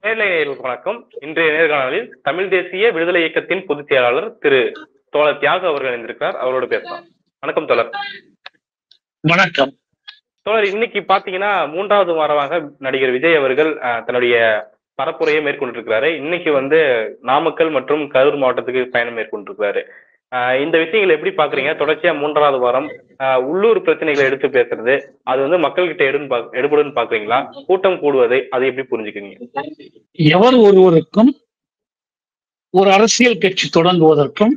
நேயர்களுக்கு வணக்கம். இன்றைய நேர்காணலில் தமிழ் தேசிய விடுதலை இயக்கத்தின் பொதுச் செயலாளர் திரு தோழர் தியாக அவர்கள் இணைந்திருக்கிறார். அவரோடு பேசலாம். வணக்கம் தோழர். வணக்கம் தோழர். இன்னைக்கு பாத்தீங்கன்னா 3வது வாரமாக நடிகர் விஜய் அவர்கள் தன்னுடைய பரப்புரையை மேற்கொண்டிருக்கிறாரு. இன்னைக்கு நாமக்கல் மற்றும் கரூர் மாவட்டத்துக்கு பயணம் மேற்கொண்டிருக்கிறாரு. இந்த விஷயங்களை எப்படி பாக்குறீங்க? தொடர்ச்சியா 3வது வாரம் உள்ளூர் பிரச்சனைகளை எடுத்து பேசுறது, அது மக்கள்கிட்ட எடுபடுன்னு பாக்குறீங்களா? கூட்டம் கூடுவதை அதை எப்படி புரிஞ்சுக்கிறீங்க? எவர் ஒருவருக்கும் ஒரு அரசியல் கட்சி தொடங்குவதற்கும்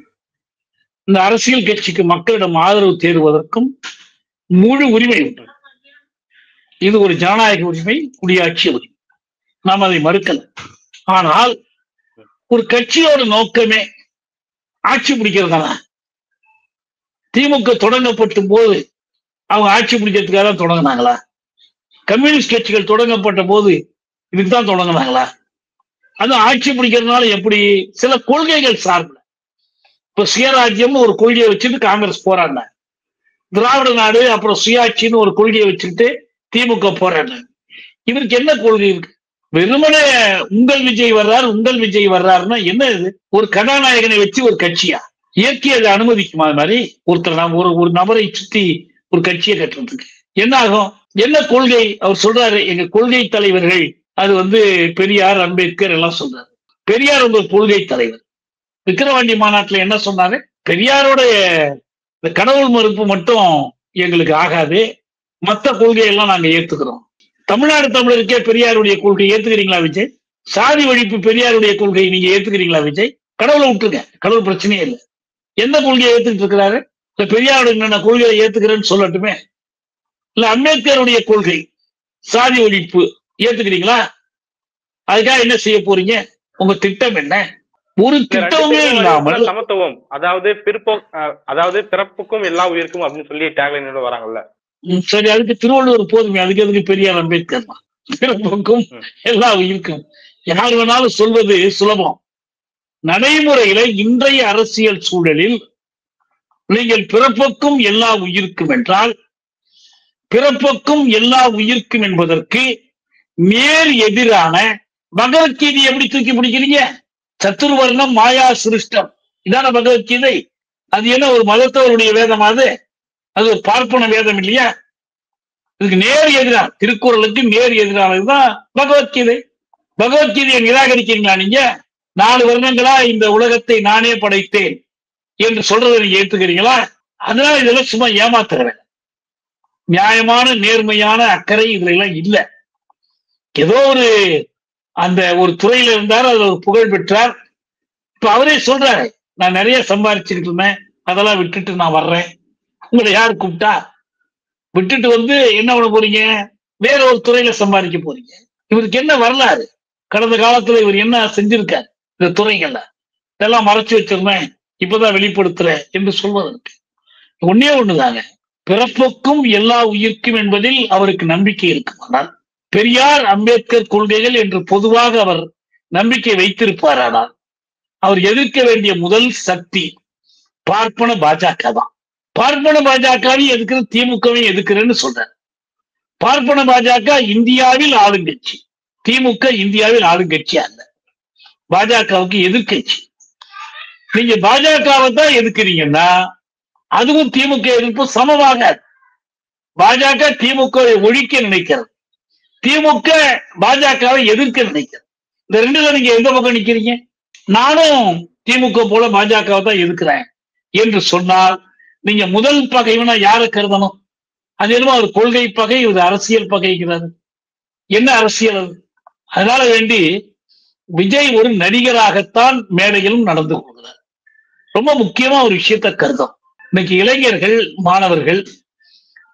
இந்த அரசியல் கட்சிக்கு மக்களிடம் ஆதரவு தேடுவதற்கும் முழு உரிமை உண்டு. இது ஒரு ஜனநாயக உரிமை, குடியாட்சி உரிமை. நாம் அதை மறுக்கல. ஆனால் ஒரு கட்சியோட நோக்கமே ஆட்சி பிடிக்கிறதானா? திமுக தொடங்கப்படும் போது அவங்க ஆட்சி பிடிக்கிறதுக்காக தான் தொடங்கினாங்களா? கம்யூனிஸ்ட் கட்சிகள் தொடங்கப்பட்ட போது இதுக்குதான் தொடங்கினாங்களா? அது ஆட்சி பிடிக்கிறதுனால எப்படி? சில கொள்கைகள் சார்பில். இப்ப சுயராஜ்யம் ஒரு கொள்கையை வச்சுட்டு காங்கிரஸ் போராடினாங்க. திராவிட நாடு அப்புறம் சுயாட்சின்னு ஒரு கொள்கையை வச்சுட்டு திமுக போராடினாங்க. இவருக்கு என்ன கொள்கை இருக்கு? வெறுமனே உங்கள் விஜய் வர்றாருன்னா என்ன? இது ஒரு கதாநாயகனை வச்சு ஒரு கட்சியா? இயற்கை அதை அனுமதிக்குமா? அது மாதிரி ஒருத்தர் ஒரு நபரை சுத்தி ஒரு கட்சியை கட்டுறதுக்கு என்ன ஆகும்? என்ன கொள்கை? அவர் சொல்றாரு, எங்க கொள்கை தலைவர்கள் அது பெரியார், அம்பேத்கர் எல்லாம் சொல்றாரு. பெரியார் உங்க கொள்கை தலைவர். விக்கிரவாண்டி மாநாட்டுல என்ன சொன்னாரு? பெரியாரோட இந்த கடவுள் மறுப்பு மட்டும் எங்களுக்கு ஆகாது, மற்ற கொள்கையெல்லாம் நாங்க ஏத்துக்கிறோம். தமிழ்நாடு தமிழருக்கே பெரியாருடைய கொள்கை ஏத்துக்கிறீங்களா விஜய்? சாதி ஒழிப்பு பெரியாருடைய கொள்கை நீங்க ஏத்துக்கிறீங்களா விஜய்? கடவுளை விட்டுருங்க, கடவுள் பிரச்சனையே இல்லை. எந்த கொள்கையை ஏத்துக்கிட்டு இருக்கிறாரு? இல்ல பெரியாருடைய என்னென்ன கொள்கையை ஏத்துக்கிறேன்னு சொல்லட்டுமே. இல்ல அம்பேத்கருடைய கொள்கை சாதி ஒழிப்பு ஏத்துக்கிறீங்களா? அதுக்காக என்ன செய்ய போறீங்க? உங்க திட்டம் என்ன? ஒரு திட்டமே இல்லாமல் சமத்துவம், அதாவது பிறப்புக்கும் எல்லா உயிருக்கும் அப்படின்னு சொல்லி டேக்லைனோட வராங்கல்ல. சரி, அதுக்கு திருவள்ளுவர் போதுமே, அதுக்கு எதுக்கு பெரியார் அம்பேத்கர்? பிறப்புக்கும் எல்லா உயிருக்கும் யார் வேணாலும் சொல்வது சுலபம். நடைமுறையில இன்றைய அரசியல் சூழலில் நீங்கள் பிறப்புக்கும் எல்லா உயிருக்கும் என்றால், பிறப்புக்கும் எல்லா உயிருக்கும் என்பதற்கு நேர் எதிரான பகவத்கீதை எப்படி தூக்கி பிடிக்கிறீங்க? சத்துர்வர்ணம் மாயா சிருஷ்டம், இதான பகவத்கீதை. அது என்ன ஒரு மதத்தவருடைய வேதம்? அது ஒரு பார்ப்பன வேதம் இல்லையா? இதுக்கு நேர் எதிரான, திருக்குறளுக்கு நேர் எதிரானதுதான் பகவத்கீதை. பகவத்கீதையை நிராகரிக்கிறீங்களா நீங்க? 4 வருடங்களா இந்த உலகத்தை நானே படைத்தேன் என்று சொல்றதை நீங்க ஏத்துக்கிறீங்களா? அதனால இதெல்லாம் சும்மா ஏமாத்துறேன். நியாயமான நேர்மையான அக்கறை இதுல எல்லாம் இல்ல. ஏதோ ஒரு துறையில இருந்தார், அது ஒரு புகழ் பெற்றார். இப்ப அவரே சொல்றாரு, நான் நிறைய சம்பாதிச்சுக்கிட்டு இருந்தேன், அதெல்லாம் விட்டுட்டு நான் வர்றேன். உங்களை யார் கூப்பிட்டா? விட்டுட்டு என்ன பண்ண போறீங்க? வேற ஒரு துறையில சம்பாதிக்க போறீங்க. இவருக்கு என்ன வரலாறு? கடந்த காலத்துல இவர் என்ன செஞ்சிருக்காரு? இந்த துறைகள்ல இதெல்லாம் மறைச்சு வச்சிருந்தேன், இப்பதான் வெளிப்படுத்துறேன் என்று சொல்வதற்கு ஒன்னே ஒண்ணுதாங்க. பிறப்புக்கும் எல்லா உயிர்க்கும் என்பதில் அவருக்கு நம்பிக்கை இருக்குமானால், பெரியார் அம்பேத்கர் கொள்கைகள் என்று பொதுவாக அவர் நம்பிக்கை வைத்திருப்பாரானால், அவர் எதிர்க்க வேண்டிய முதல் சக்தி பார்ப்பன பாஜக தான். பார்ப்பன பாஜகவையும் எதுக்குறேன், திமுகவையும் எதுக்குறேன்னு சொல்றாரு. பார்ப்பன பாஜக இந்தியாவில் ஆளுங்கட்சி, திமுக இந்தியாவில் ஆளுங்கட்சி அல்ல, பாஜகவுக்கு எதிர்கட்சி. நீங்க பாஜகவை தான் எதிர்க்கிறீங்கன்னா அதுவும் திமுக எதிர்ப்பு சமமாக. பாஜக திமுகவை ஒழிக்க நினைக்கிறது, திமுக பாஜகவை எதிர்க்க நினைக்கிறது. இந்த ரெண்டுல நீங்க எந்த பக்கம் நிக்கிறீங்க? நானும் திமுக போல பாஜகவை தான் எதிர்க்கிறேன் என்று சொன்னால், நீங்க முதல் பகைவனா யாரை கருதணும்? அது என்னமோ ஒரு கொள்கை பகை, ஒரு அரசியல் பகைங்கிறது. என்ன அரசியல் அது? அதனால வேண்டி விஜய் ஒரு நடிகராகத்தான் மேடையிலும் நடந்து கொள்கிறார். ரொம்ப முக்கியமா ஒரு விஷயத்த கருதும். இன்னைக்கு இளைஞர்கள், மாணவர்கள்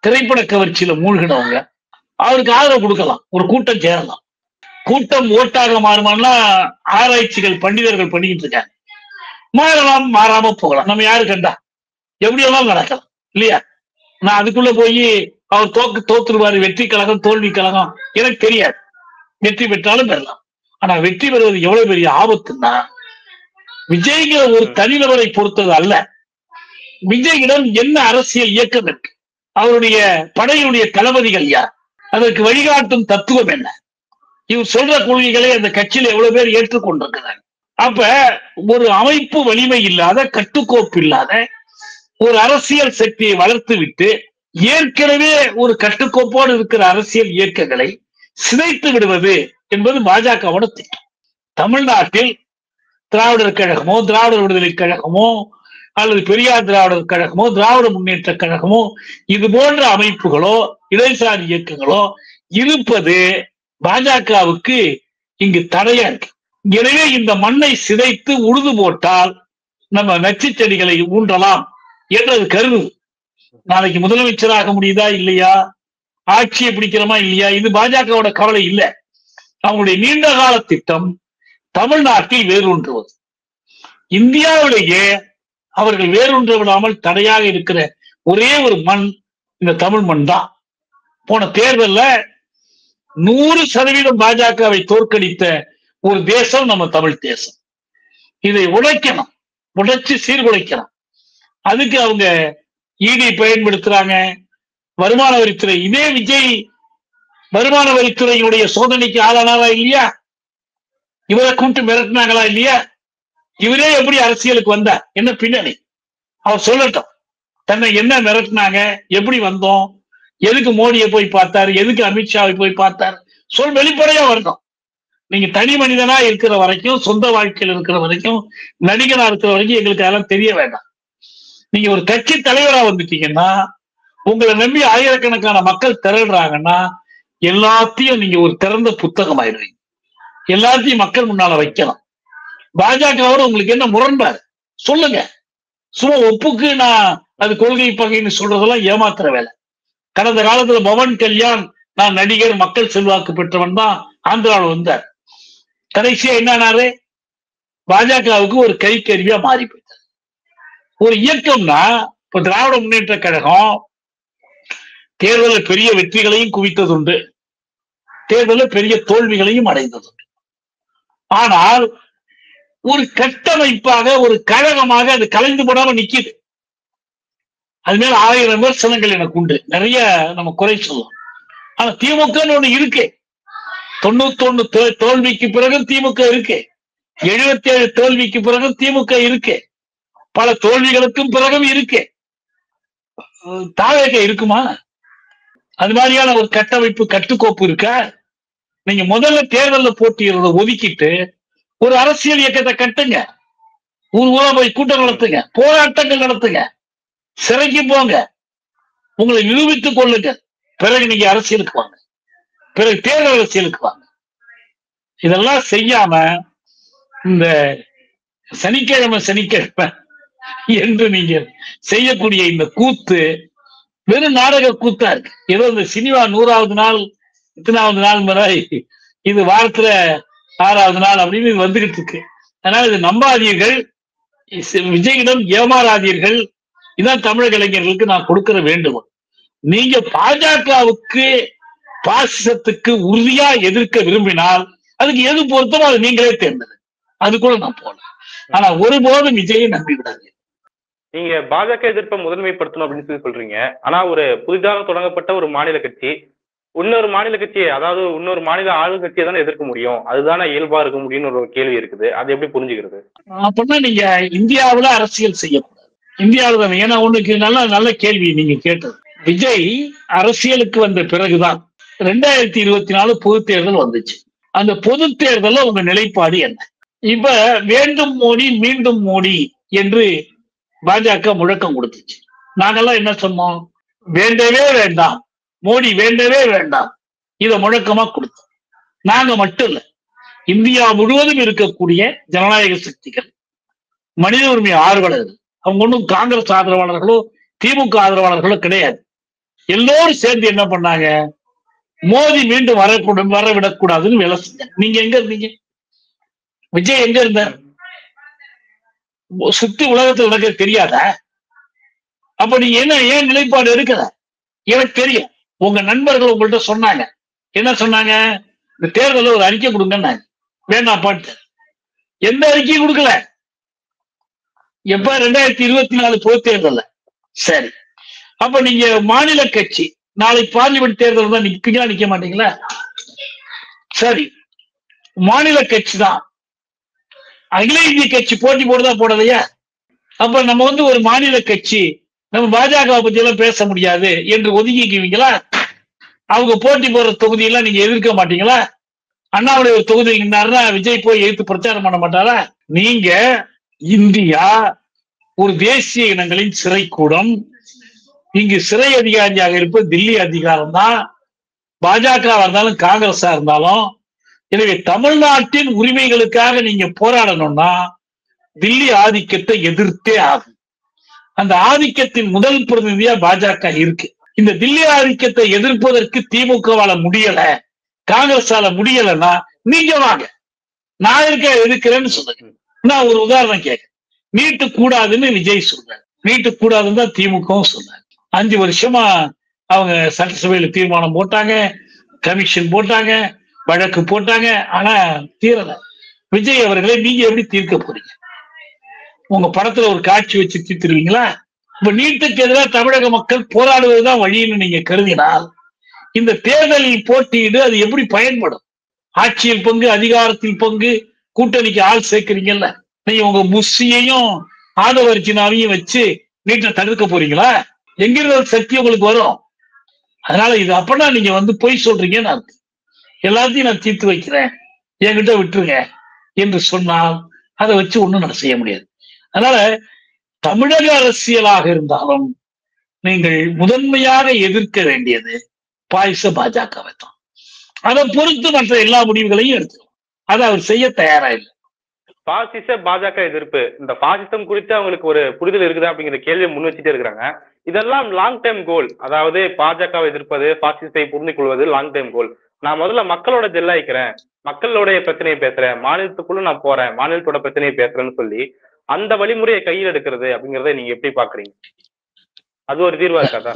திரைப்பட கவர்ச்சியில மூழ்கினவங்க, அவருக்கு ஆதரவு கொடுக்கலாம், ஒரு கூட்டம் சேரலாம். கூட்டம் ஓட்டாக மாறுமானா ஆராய்ச்சிகள் பண்டிதர்கள் பண்ணிக்கிட்டு இருக்காங்க. மாறலாம், மாறாம போகலாம். நம்ம யாரு கண்டா? எப்படி எல்லாம் நடக்கலாம் இல்லையா? நான் அதுக்குள்ள போய் அவர் தோத்துருவாரு, வெற்றி கழகம் தோல்வி கழகம் எனக்கு தெரியாது. வெற்றி பெற்றாலும் பெறலாம். ஆனா வெற்றி பெறுவது எவ்வளவு பெரிய ஆபத்துன்னா, விஜய்ங்கிற ஒரு தனிநபரை பொறுத்தது அல்ல. விஜயிடம் என்ன அரசியல் இயக்கம் இருக்கு? அவருடைய படையினுடைய தளபதிகள் யார்? அதற்கு வழிகாட்டும் தத்துவம் என்ன? இவர் சொல்ற கொள்கைகளை அந்த கட்சியில எவ்வளவு பேர் ஏற்றுக்கொண்டிருக்கிறாங்க. அப்ப ஒரு அமைப்பு வலிமை இல்லாத, கட்டுக்கோப்பு இல்லாத ஒரு அரசியல் சக்தியை வளர்த்து விட்டு ஏற்கனவே ஒரு கட்டுக்கோப்போடு இருக்கிற அரசியல் இயக்கங்களை சிதைத்து விடுவது என்பது பாஜகவோட திட்டம். தமிழ்நாட்டில் திராவிடர் கழகமோ, திராவிடர் விடுதலை கழகமோ, அல்லது பெரியார் திராவிடர் கழகமோ, திராவிட முன்னேற்ற கழகமோ, இது போன்ற அமைப்புகளோ இடதுசாரி இயக்கங்களோ இருப்பது பாஜகவுக்கு இங்கு தடையா இருக்கு. எனவே இந்த மண்ணை சிதைத்து உழுது போட்டால் நம்ம நச்சு செடிகளை ஊன்றலாம் என்றது கருது. நாளைக்கு முதலமைச்சராக முடியுதா இல்லையா, ஆட்சியை பிடிக்கிறோமா இல்லையா, இது பாஜகவோட கவலை இல்லை. அவங்களுடைய நீண்ட கால திட்டம் தமிழ்நாட்டில் வேரூன்றுவது. இந்தியாவிலேயே அவர்கள் வேரூன்ற விடாமல் தடையாக இருக்கிற ஒரே ஒரு மண் இந்த தமிழ் மண் தான். போன தேர்தலில் 100% பாஜகவை தோற்கடித்த ஒரு தேசம் நம்ம தமிழ் தேசம். இதை உடைக்கணும், உடைச்சு சீர்குலைக்கணும். அதுக்கு அவங்க இடி பயன்படுத்துறாங்க, வருமான வரித்துறை. இதே விஜய் வருமான வரித்துறையினுடைய சோதனைக்கு ஆளானாரா இல்லையா? இவரை கூட்டு மிரட்டினாங்களா இல்லையா? இவரே எப்படி அரசியலுக்கு வந்தார், என்ன பின்னணி அவர் சொல்லட்டும். தன்னை என்ன மிரட்டினாங்க, எப்படி வந்தோம், எதுக்கு மோடியை போய் பார்த்தாரு, எதுக்கு அமித்ஷாவை போய் பார்த்தாரு, வெளிப்படையா வரணும். நீங்க தனி மனிதனா இருக்கிற வரைக்கும், சொந்த வாழ்க்கையில் இருக்கிற வரைக்கும், நடிகனா இருக்கிற வரைக்கும் எங்களுக்கு அதெல்லாம் தெரிய வேண்டாம். நீங்க ஒரு கட்சி தலைவரா வந்துட்டீங்கன்னா, உங்களை நம்பி ஆயிரக்கணக்கான மக்கள் திரள்றாங்கன்னா, எல்லாத்தையும் நீங்க ஒரு திறந்த புத்தகம் ஆயிடுவீங்க. எல்லாத்தையும் மக்கள் முன்னால வைக்கலாம். பாஜகவோட உங்களுக்கு என்ன முரண்பாடு சொல்லுங்க. சும்மா ஒப்புக்கு நான் அது கொள்கை பகைன்னு சொல்றதெல்லாம் ஏமாத்துற வேலை. கடந்த காலத்துல பவன் கல்யாண் நான் நடிகர், மக்கள் செல்வாக்கு பெற்றவன் தான் ஆந்திராவில் வந்தார். கடைசியா என்னாரு, பாஜகவுக்கு ஒரு கைக்கருவியா மாறி போயிட்டார். ஒரு இயக்கம்னா இப்ப திராவிட முன்னேற்ற கழகம் தேர்தலில் பெரிய வெற்றிகளையும் குவித்ததுண்டு, தேர்தலில் பெரிய தோல்விகளையும் அடைந்ததுண்டு. ஆனால் ஒரு கட்டமைப்பாக, ஒரு கழகமாக அது கலைந்து போடாம நிக்குது. அது மேல 1000 விமர்சனங்கள் எனக்கு உண்டு, நிறைய நம்ம குறை சொல்லுவோம். ஆனா திமுக ஒண்ணு இருக்கு. 91 தோல்விக்கு பிறகு திமுக இருக்கு, 77 தோல்விக்கு பிறகு திமுக இருக்கு, பல தோல்விகளுக்கும் பிறகும் இருக்கு. தாவேக இருக்குமா? அது மாதிரியான ஒரு கட்டமைப்பு, கட்டுக்கோப்பு இருக்கா? நீங்க முதல்ல தேர்தலில் போட்டியிடுறத ஒதுக்கிட்டு ஒரு அரசியல் இயக்கத்தை கட்டுங்க, ஊரா போய் கூட்டம் நடத்துங்க, போராட்டங்கள் நடத்துங்க, சிறைக்கு போங்க, உங்களை நிரூபித்துக் கொள்ளுங்க. பிறகு நீங்க அரசியலுக்கு வாங்க, பிறகு தேர்தல் அரசியலுக்கு வாங்க. இதெல்லாம் செய்யாம இந்த சனிக்கிழமை என்று நீங்க செய்யக்கூடிய இந்த கூத்து வெறும் நாடக கூத்தா இருக்கு. ஏதோ இந்த சினிமா 100வது நாள், இத்தனாவது நாள் முறை, இது வாரத்துல 6வது நாள் அப்படின்னு இது வந்துகிட்டு இருக்கு. அதனால இது நம்பாதீர்கள், விஜயிடம் ஏமாறாதீர்கள். இதான் தமிழக இளைஞர்களுக்கு நான் கொடுக்கிற வேண்டுகோள். நீங்க பாஜகவுக்கு, பாசிசத்துக்கு உறுதியா எதிர்க்க விரும்பினால் அதுக்கு எது பொருத்தமோ அது நீங்களே தேர்ந்தது, அது கூட நான் போல. ஆனா ஒருபோதும் விஜயை நம்பி விடாது. நீங்க பாஜக எதிர்ப்பை முதன்மைப்படுத்தணும் அப்படின்னு சொல்லி சொல்றீங்க. ஆனா ஒரு புதிதாக தொடங்கப்பட்ட ஒரு மாநில கட்சி இன்னொரு மாநில கட்சியை, அதாவது இன்னொரு மாநில ஆளும் கட்சியை தானே எதிர்க்க முடியும், அதுதானே இயல்பா இருக்க முடியும்னு ஒரு கேள்வி இருக்குது. அது எப்படி புரிஞ்சுக்கிறது? அப்படின்னா நீங்க இந்தியாவில அரசியல் செய்யக்கூடாது, இந்தியாவில் தானே. ஏன்னா உனக்கு நல்ல கேள்வி நீங்க கேட்டது. விஜய் அரசியலுக்கு வந்த பிறகுதான் 2024 பொது தேர்தல் வந்துச்சு. அந்த பொது தேர்தலில் உங்க நிலைப்பாடு என்ன? இப்ப வேண்டும் மோடி மீண்டும் மோடி என்று பாஜக முழக்கம் கொடுத்துச்சு. நாங்கெல்லாம் என்ன சொன்னோம்? வேண்டவே வேண்டாம், மோடி வேண்டவே வேண்டாம், இதை முழக்கமா கொடுத்தோம். நாங்க மட்டும் இல்ல, இந்தியா முழுவதும் இருக்கக்கூடிய ஜனநாயக சக்திகள், மனித உரிமை ஆர்வலர்கள், அவங்க ஒன்றும் காங்கிரஸ் ஆதரவாளர்களோ திமுக ஆதரவாளர்களோ கிடையாது. எல்லோரும் சேர்ந்து என்ன பண்ணாங்க? மோடி மீண்டும் வரவிடக்கூடாதுன்னு வேலை செஞ்சாங்க. நீங்க எங்க இருந்தீங்க? விஜய் எங்க இருந்தார்? சுத்தி உலகத்தில் நடக்க தெரியாதா? அப்ப நீங்க ஏன் நிலைப்பாடு எடுக்கல? எனக்கு தெரியும். உங்க நண்பர்கள் உங்கள்கிட்ட சொன்னாங்க. என்ன சொன்னாங்க? இந்த தேர்தலில் ஒரு அறிக்கை கொடுங்க. வேண்டாம் பாட்டு. எந்த அறிக்கையும் கொடுக்கல. எப்ப? 2024 பொது தேர்தல். சரி, அப்ப நீங்க மாநில கட்சி நாளைக்கு பார்லிமெண்ட் தேர்தல் தான் நிற்பீங்களா, நிக்க மாட்டீங்களா? சரி, மாநில கட்சி தான், அகில இந்திய கட்சி போட்டி போடுதா போடலையா? அப்ப நம்ம ஒரு மாநில கட்சி, நம்ம பாஜக பத்தி எல்லாம் பேச முடியாது என்று ஒதுங்கிக்குவீங்களா? அவங்க போட்டி போடுற தொகுதியெல்லாம் நீங்க எதிர்க்க மாட்டீங்களா? அண்ணாமலை ஒரு தொகுதி நின்னாருன்னா விஜய் போய் எதிர்த்து பிரச்சாரம் பண்ண மாட்டாரா? நீங்க இந்தியா ஒரு தேசிய இனங்களின் சிறைக்கூடம். இங்கு சிறை அதிகாரியாக இருப்பது தில்லி அதிகாரம் தான், பாஜக இருந்தாலும் காங்கிரஸா இருந்தாலும். எனவே தமிழ்நாட்டின் உரிமைகளுக்காக நீங்க போராடணும்னா தில்லி ஆதிக்கத்தை எதிர்த்தே ஆகும். அந்த ஆதிக்கத்தின் முதல் பிரதிநிதியா பாஜக இருக்கு. இந்த தில்லி ஆதிக்கத்தை எதிர்ப்பதற்கு திமுகவால முடியல, காங்கிரஸால முடியலன்னா நீங்க வாங்க, நான் இருக்க எதிர்க்கிறேன்னு சொல்லுங்க. நான் ஒரு உதாரணம் கேட்க, நீட்டு கூடாதுன்னு விஜய் சொல்றாரு, நீட்டு கூடாதுன்னு தான் திமுகவும் சொன்னாங்க. 5 வருஷமா அவங்க சட்டசபையில தீர்மானம் போட்டாங்க, கமிஷன் போட்டாங்க, வழக்கு போட்டாங்க, ஆனா தீரல. விஜய் அவர்களை நீங்க எப்படி தீர்க்க போறீங்க? உங்க படத்துல ஒரு காட்சி வச்சு தீர்த்துருவீங்களா? இப்ப நீட்டுக்கு எதிராக தமிழக மக்கள் போராடுவதுதான் வழின்னு நீங்க கருதினால் இந்த தேர்தலில் போட்டியிடு அது எப்படி பயன்படும்? ஆட்சியில் பங்கு, அதிகாரத்தில் பங்கு, கூட்டணிக்கு ஆள் சேர்க்கிறீங்கல்ல, நீங்க உங்க முஸ்ஸியையும் ஆதவர்ஜினாவையும் வச்சு நீட்டை தடுக்க போறீங்களா? எங்கிருந்து சக்தி உங்களுக்கு வரும்? அதனால இது அப்பனா நீங்க பொய் சொல்றீங்கன்னு அர்த்தம். எல்லாத்தையும் நான் தீர்த்து வைக்கிறேன், என்கிட்ட விட்டுருங்க என்று சொன்னால் அதை வச்சு ஒண்ணும் நான் செய்ய முடியாது. அதனால தமிழக அரசியலாக இருந்தாலும் நீங்கள் முதன்மையாக எதிர்க்க வேண்டியது பாயச பாஜகவை தான். அதை பொறுத்து மற்ற எல்லா முடிவுகளையும் எடுத்துக்கலாம். அதை அவர் செய்ய தயாரா இல்லை. பாசிச பாஜக எதிர்ப்பு, இந்த பாசிசம் குறித்து அவங்களுக்கு ஒரு புரிதல் இருக்குதா அப்படிங்கிற கேள்வியை முன் வச்சுட்டே இருக்கிறாங்க. இதெல்லாம் லாங் டைம் கோல். அதாவது பாஜகவை எதிர்ப்பது, பாசிசத்தை புரிந்து கொள்வது லாங் டைம் கோல். நான் முதல்ல மக்களோட ஜெல்லாயிக்கிறேன், மக்களுடைய பிரச்சனையை பேசுறேன், மாநிலத்துக்குள்ள நான் போறேன், மாநிலத்தோட பிரச்சனையை பேசுறேன்னு சொல்லி அந்த வழிமுறையை கையில் எடுக்கிறது அப்படிங்கறத நீங்க எப்படி பாக்குறீங்க? அது ஒரு தீர்வா இருக்காதா?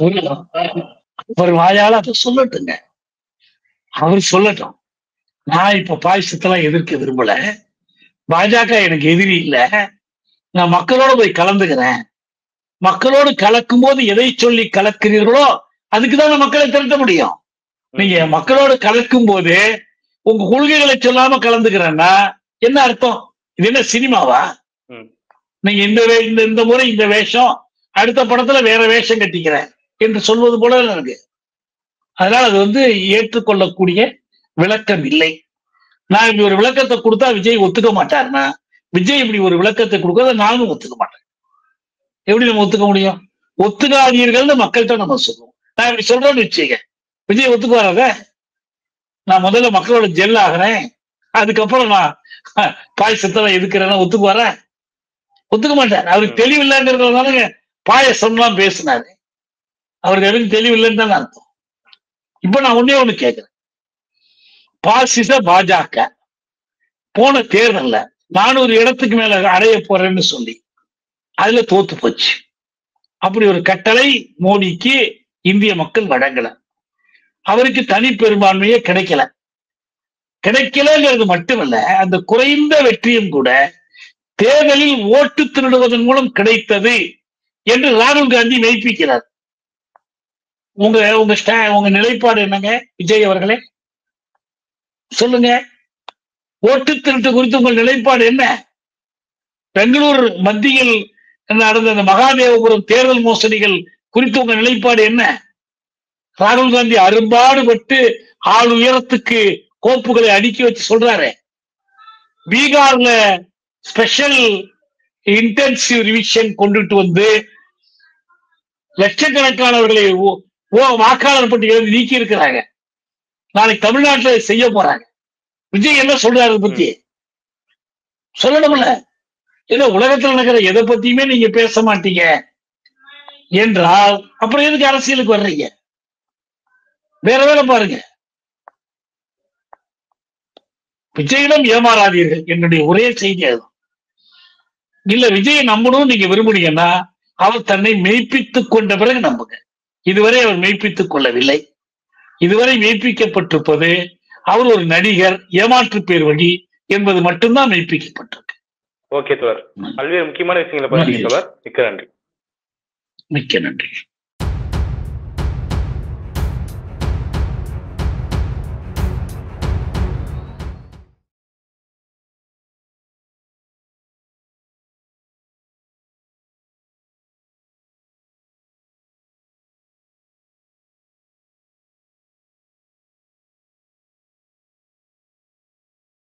ஒரு வாயால அதை சொல்லட்டுங்க, அவர் சொல்லட்டும். நான் இப்ப பாயசத்தெல்லாம் எதிர்க்க விரும்பல, பாஜக எனக்கு எதிரி இல்ல, நான் மக்களோட போய் கலந்துக்கிறேன். மக்களோடு கலக்கும் போது எதை சொல்லி கலக்கிறீர்களோ அதுக்குதான் மக்களை திரட்ட முடியும். நீங்க மக்களோடு கலக்கும் போது உங்க கொள்கைகளை சொல்லாம கலந்துக்கிறேன்னா என்ன அர்த்தம்? இது என்ன சினிமாவா? நீங்க இந்த முறை இந்த வேஷம், அடுத்த படத்துல வேற வேஷம் கட்டிக்கிறேன் என்று சொல்வது போல இருக்கு. அதனால அது ஏற்றுக்கொள்ளக்கூடிய விளக்கம் இல்லை. நான் இப்படி ஒரு விளக்கத்தை கொடுத்தா விஜய் ஒத்துக்க மாட்டாருன்னா, விஜய் இப்படி ஒரு விளக்கத்தை கொடுக்கறத நானும் ஒத்துக்க மாட்டேன். எப்படி நம்ம ஒத்துக்க முடியும்? ஒத்துக்காதீர்கள்னு மக்கள்கிட்ட நம்ம சொல்லுவோம். நான் இப்படி சொல்றேன்னு வச்சுக்க, விஜய் ஒத்துக்கு வராத? நான் முதல்ல மக்களோட ஜெல் ஆகிறேன், அதுக்கப்புறம் நான் பாயசத்தை எதுக்குறேன்னா ஒத்துக்கு வர? ஒத்துக்க மாட்டார். அவருக்கு தெளிவில்லைங்கிறதுனால பாயசம்லாம் பேசினாரு. அவருக்கு எதுவும் தெளிவில்லைன்னு தான் அர்த்தம். இப்ப நான் ஒண்ணு கேட்கிறேன், பாசிச பாஜக போன தேர்தல்ல 400 இடத்துக்கு மேல அடைய போறேன்னு சொல்லி அதுல தோத்து போச்சு. அப்படி ஒரு கட்டளை மோடிக்கு இந்திய மக்கள் வழங்கல. அவருக்கு தனி பெரும்பான்மையே கிடைக்கலங்கிறது மட்டுமல்ல, அந்த குறைந்த வெற்றியும் கூட தேர்தலில் ஓட்டு திருடுவதன் மூலம் கிடைத்தது என்று ராகுல் காந்தி மெய்ப்பிக்கிறார். உங்க நிலைப்பாடு என்னங்க விஜய் அவர்களே? சொல்லுங்க, ஓட்டு திருட்டு குறித்து உங்கள் நிலைப்பாடு என்ன? பெங்களூர் மத்தியில் நடந்த அந்த மகாதேவபுரம் தேர்தல் மோசடிகள் குறித்து உங்க நிலைப்பாடு என்ன? ராகுல் காந்தி அரும்பாடுபட்டு ஆள் உயரத்துக்கு கோப்புகளை அடுக்கி வச்சு சொல்றாரு. பீகார்ல ஸ்பெஷல் இன்டென்சிவ் ரிவிஷன் கொண்டுட்டு லட்சக்கணக்கானவர்களை வாக்காளர் பட்டியலில் நீக்கி இருக்கிறாங்க. நாளைக்கு தமிழ்நாட்டில் செய்ய போறாங்க. விஜய் என்ன சொல்றாரு பத்தி சொல்லணும்ல? ஏதோ உலகத்தில் நடக்கிற எதை பத்தியுமே நீங்க பேச மாட்டீங்க என்றால் அப்புறம் எதுக்கு அரசியலுக்கு வர்றீங்க? வேற வேலை பாருங்க. விஜயிடம் ஏமாறாதீர்கள் என்னுடைய ஒரே செய்தி அதுதான். இல்ல விஜயை நம்பணும் நீங்க விரும்புனீங்கன்னா அவர் தன்னை மெய்ப்பித்துக் கொண்ட பிறகு நம்புங்க. இதுவரை அவர் மெய்ப்பித்துக் கொள்ளவில்லை. இதுவரை மெய்ப்பிக்கப்பட்டிருப்பது அவர் ஒரு நடிகர், ஏமாற்று பேர் வழி என்பது மட்டும்தான் மெய்ப்பிக்கப்பட்டிருக்கு. ஓகே தோழர், பல்வேறு முக்கியமான விஷயங்களை பற்றி தோழர், மிக்க நன்றி. மிக்க நன்றி.